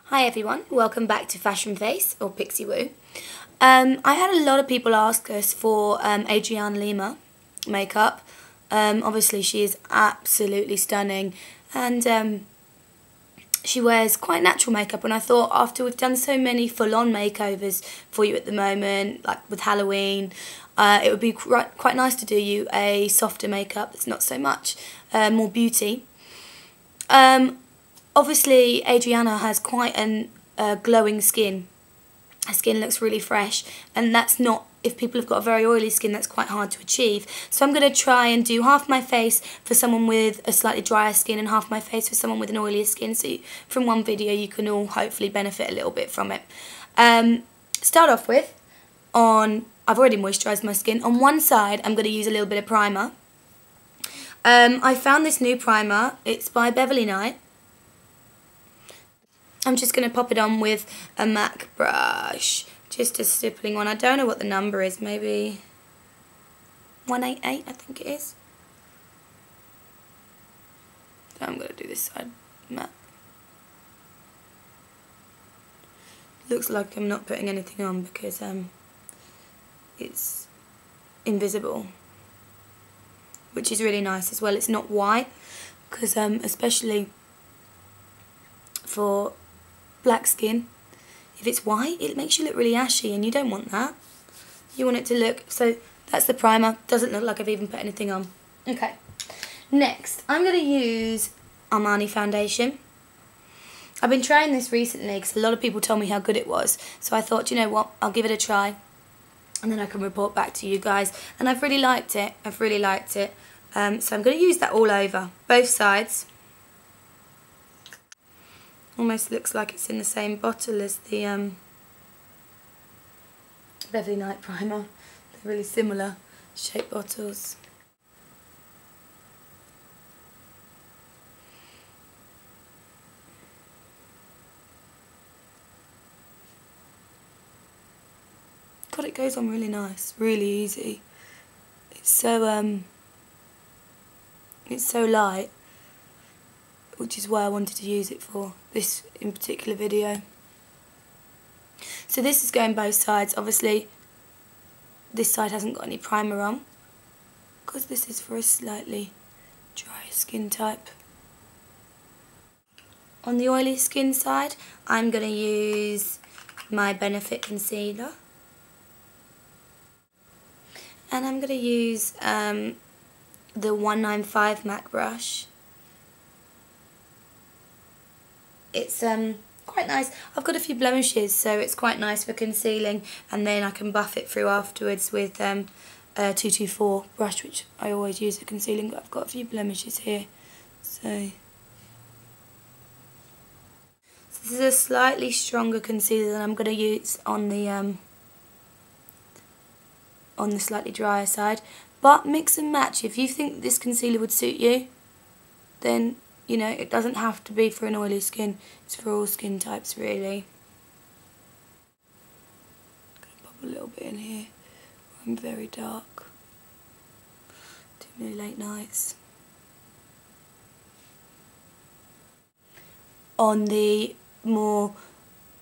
Hi everyone, welcome back to Fashion Face or Pixie Woo. I had a lot of people ask us for Adriana Lima makeup. Obviously she is absolutely stunning and she wears quite natural makeup, and I thought after we've done so many full-on makeovers for you at the moment, like with Halloween, it would be quite nice to do you a softer makeup that's not so much, more beauty. Obviously, Adriana has quite a glowing skin. Her skin looks really fresh, and that's not, if people have got a very oily skin, that's quite hard to achieve. So I'm going to try and do half my face for someone with a slightly drier skin and half my face for someone with an oilier skin. So from one video you can all hopefully benefit a little bit from it. Start off with, I've already moisturised my skin. On one side I'm going to use a little bit of primer. I found this new primer, it's by Beverley Knight. I'm just going to pop it on with a MAC brush, just a stippling one. I don't know what the number is, maybe 188 I think it is. So I'm going to do this side matte. Looks like I'm not putting anything on because it's invisible, which is really nice as well. It's not white because especially for black skin, if it's white it makes you look really ashy and you don't want that. You want it to look, so that's the primer. Doesn't look like I've even put anything on. Okay, next I'm going to use Armani Foundation. I've been trying this recently because a lot of people told me how good it was, so I thought, you know what, I'll give it a try and then I can report back to you guys, and I've really liked it. So I'm going to use that all over, both sides. Almost looks like it's in the same bottle as the Beverley Knight primer. They're really similar shaped bottles. God, it goes on really nice, really easy. It's so light, which is why I wanted to use it for this in particular video. So this is going both sides. Obviously this side hasn't got any primer on because this is for a slightly drier skin type. On the oily skin side I'm going to use my Benefit concealer, and I'm going to use the 195 MAC brush. It's quite nice. I've got a few blemishes, so it's quite nice for concealing, and then I can buff it through afterwards with a 224 brush, which I always use for concealing, but I've got a few blemishes here. So this is a slightly stronger concealer than I'm going to use on the slightly drier side, but mix and match. If you think this concealer would suit you, then you know, it doesn't have to be for an oily skin, it's for all skin types really. I'm going to pop a little bit in here. I'm very dark. Too many late nights. On the more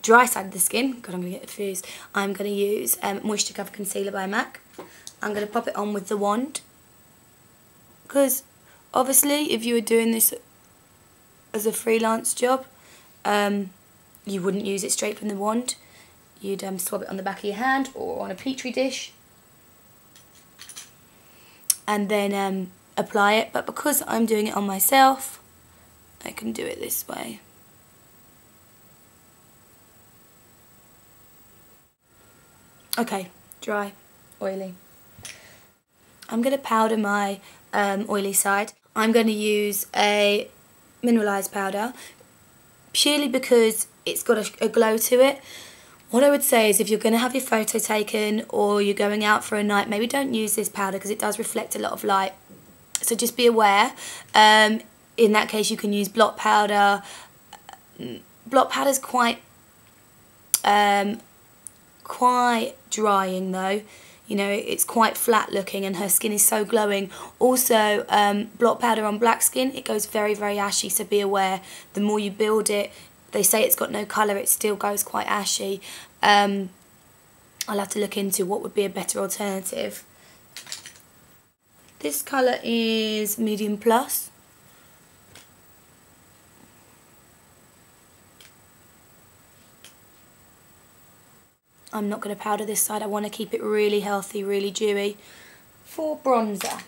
dry side of the skin, God, I'm going to get confused, I'm going to use Moisture Cover Concealer by MAC. I'm going to pop it on with the wand, because obviously if you were doing this as a freelance job, you wouldn't use it straight from the wand. You'd swab it on the back of your hand or on a petri dish and then apply it, but because I'm doing it on myself I can do it this way. Okay, dry, oily. I'm going to powder my oily side. I'm going to use a Mineralize powder, purely because it's got a glow to it. What I would say is if you're going to have your photo taken or you're going out for a night, maybe don't use this powder because it does reflect a lot of light. So just be aware. In that case you can use blot powder. Blot powder's quite drying though. You know, it's quite flat looking and her skin is so glowing. Also, blot powder on black skin, it goes very, very ashy, so be aware. The more you build it, they say it's got no colour, it still goes quite ashy. I'll have to look into what would be a better alternative. This colour is medium plus. I'm not going to powder this side, I want to keep it really healthy, really dewy. For bronzer,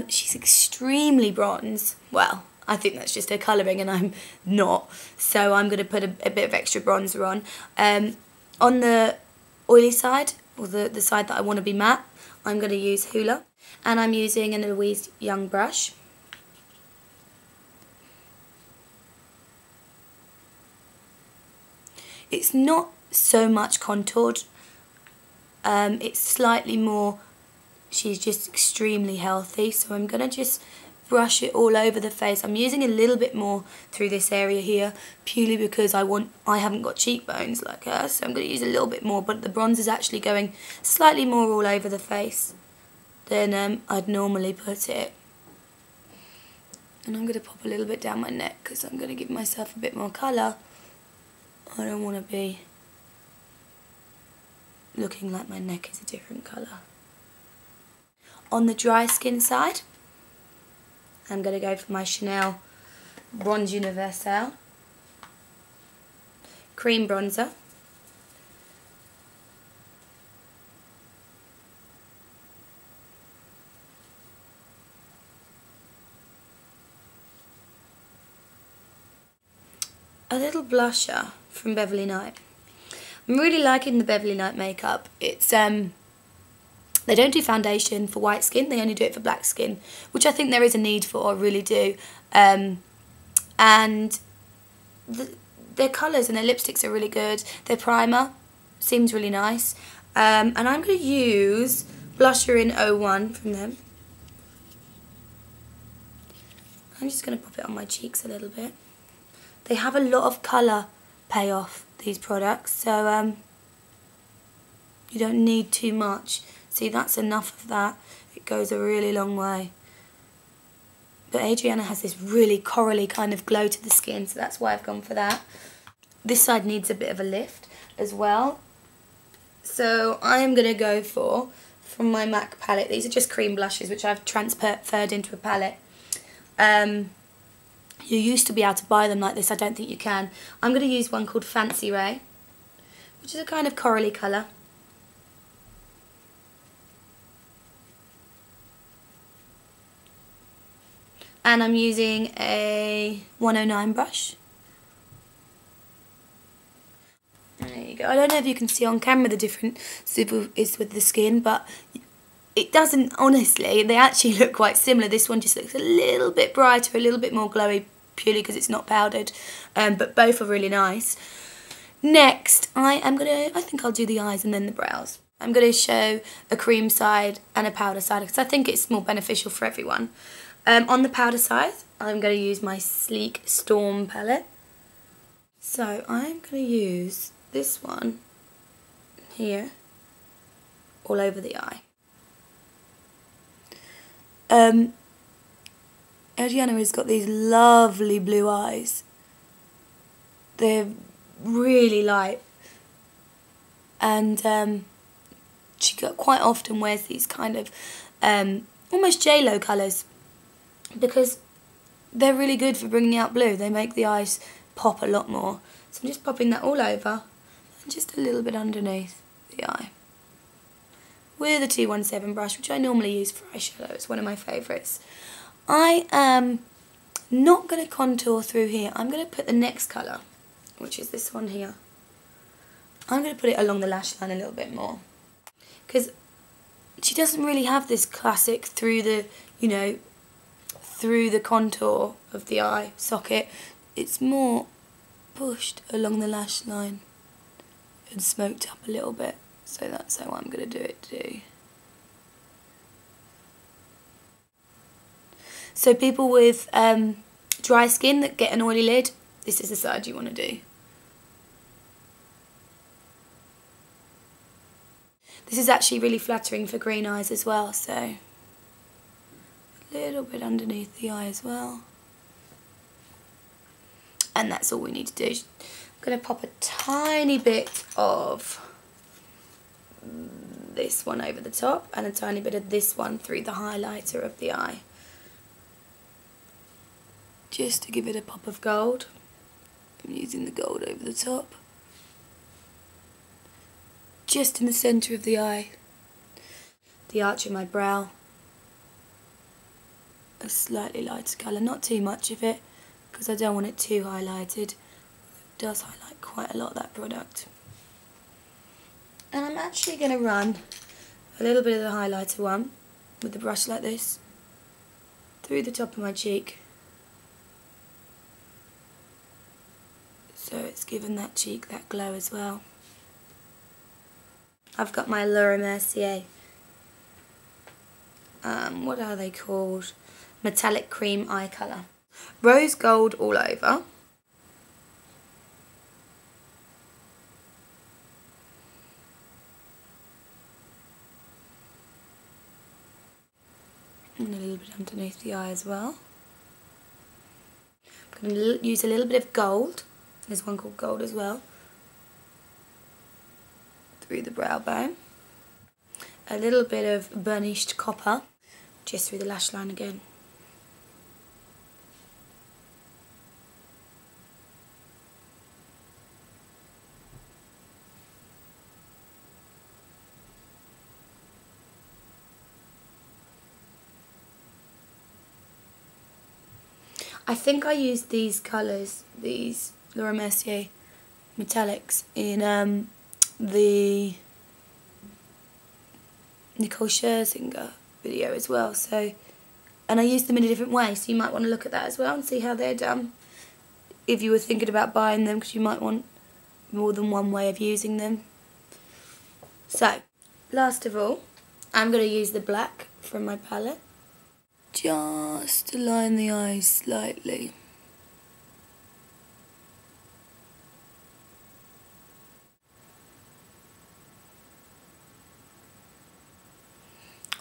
she's extremely bronze. Well, I think that's just her colouring and I'm not, so I'm going to put a bit of extra bronzer on. On the oily side, or the side that I want to be matte, I'm going to use Hoola, and I'm using an Louise Young brush. It's not so much contoured, it's slightly more, she's just extremely healthy, so I'm going to just brush it all over the face. I'm using a little bit more through this area here, purely because I haven't got cheekbones like her, so I'm going to use a little bit more, but the bronze is actually going slightly more all over the face than I'd normally put it. And I'm going to pop a little bit down my neck because I'm going to give myself a bit more colour. I don't want to be looking like my neck is a different colour. On the dry skin side, I'm going to go for my Chanel Bronze Universal Cream Bronzer. A little blusher from Beverley Knight. I'm really liking the Beverley Knight makeup. It's they don't do foundation for white skin, they only do it for black skin, which I think there is a need for, I really do. And their colours and their lipsticks are really good. Their primer seems really nice. And I'm going to use blusher in 01 from them. I'm just going to pop it on my cheeks a little bit. They have a lot of colour payoff, these products, so you don't need too much. See, that's enough of that. It goes a really long way. But Adriana has this really corally kind of glow to the skin, so that's why I've gone for that. This side needs a bit of a lift as well. So I am going to go for, from my MAC palette, these are just cream blushes which I've transferred into a palette. You used to be able to buy them like this, I don't think you can. I'm going to use one called Fancy Ray, which is a kind of corally colour. And I'm using a 109 brush. There you go. I don't know if you can see on camera the difference is with the skin, but it doesn't, honestly, they actually look quite similar. This one just looks a little bit brighter, a little bit more glowy, purely because it's not powdered, but both are really nice. Next, I think I'll do the eyes and then the brows. I'm going to show a cream side and a powder side because I think it's more beneficial for everyone. On the powder side, I'm going to use my Sleek Storm palette. So I'm going to use this one here all over the eye. Adriana has got these lovely blue eyes. They're really light, and she quite often wears these kind of almost J-Lo colours because they're really good for bringing out blue. They make the eyes pop a lot more. So I'm just popping that all over and just a little bit underneath the eye with a 217 brush, which I normally use for eyeshadow. It's one of my favourites. I am not going to contour through here. I'm going to put the next colour, which is this one here. I'm going to put it along the lash line a little bit more because she doesn't really have this classic through the, you know, through the contour of the eye socket. It's more pushed along the lash line and smoked up a little bit. So that's how I'm going to do it too. So people with dry skin that get an oily lid, this is the side you want to do. This is actually really flattering for green eyes as well, so a little bit underneath the eye as well. And that's all we need to do. I'm going to pop a tiny bit of this one over the top and a tiny bit of this one through the highlighter of the eye. Just to give it a pop of gold. I'm using the gold over the top. Just in the centre of the eye. The arch of my brow. A slightly lighter colour, not too much of it, because I don't want it too highlighted. It does highlight quite a lot, that product. And I'm actually going to run a little bit of the highlighter one with the brush like this through the top of my cheek. So it's given that cheek that glow as well. I've got my Mercier, what are they called? Metallic cream eye colour. Rose gold all over. And a little bit underneath the eye as well. I'm going to use a little bit of gold. There's one called gold as well. Through the brow bone. A little bit of burnished copper. Just through the lash line again. I think I used these colours, these Mercier Metallics, in the Nicole Scherzinger video as well. So, and I used them in a different way, so you might want to look at that as well and see how they're done. If you were thinking about buying them, because you might want more than one way of using them. So, last of all, I'm going to use the black from my palette. Just to line the eyes slightly.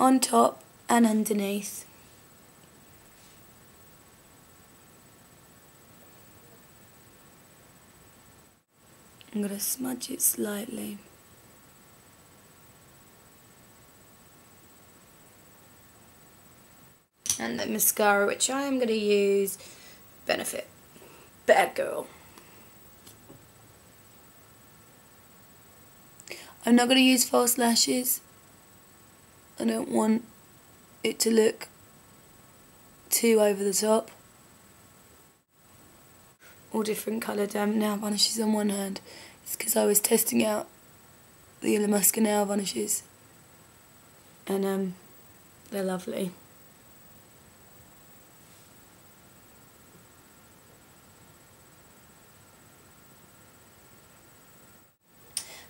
On top and underneath. I'm going to smudge it slightly. And the mascara, which I am going to use, Benefit. Bad Girl. I'm not going to use false lashes. I don't want it to look too over the top. All different coloured nail varnishes on one hand. It's because I was testing out the Illamasqua nail varnishes. And they're lovely.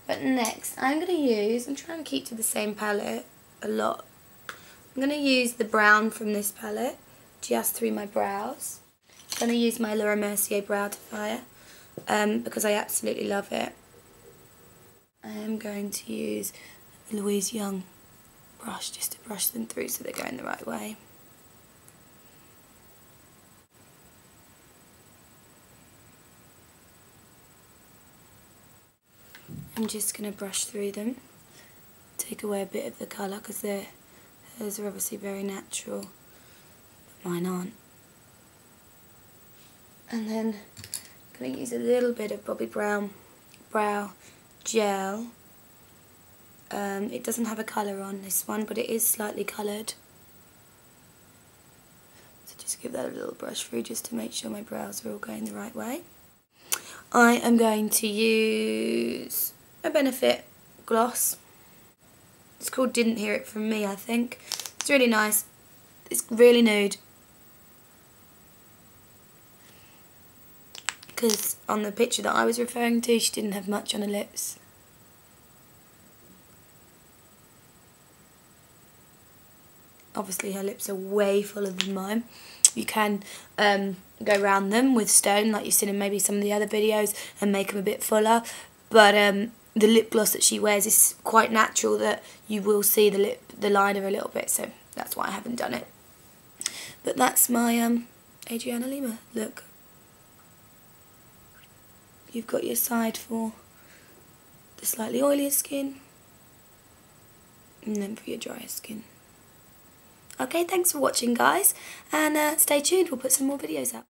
But next, I'm going to use, I'm trying to keep to the same palette a lot. I'm going to use the brown from this palette just through my brows. I'm going to use my Mercier brow definer because I absolutely love it. I am going to use a Louise Young brush just to brush them through so they're going the right way. I'm just going to brush through them, take away a bit of the colour because hers are obviously very natural, but mine aren't. And then I'm going to use a little bit of Bobbi Brown brow gel. It doesn't have a colour on this one, but it is slightly coloured. So just give that a little brush through just to make sure my brows are all going the right way. I am going to use a Benefit gloss. It's called Didn't Hear It From Me, I think. It's really nice. It's really nude. Because on the picture that I was referring to, she didn't have much on her lips. Obviously her lips are way fuller than mine. You can go around them with stone like you've seen in maybe some of the other videos and make them a bit fuller. But the lip gloss that she wears is quite natural that you will see the liner a little bit. So that's why I haven't done it. But that's my Adriana Lima look. you've got your side for the slightly oilier skin, and then for your drier skin. Okay, thanks for watching, guys, and stay tuned, we'll put some more videos up.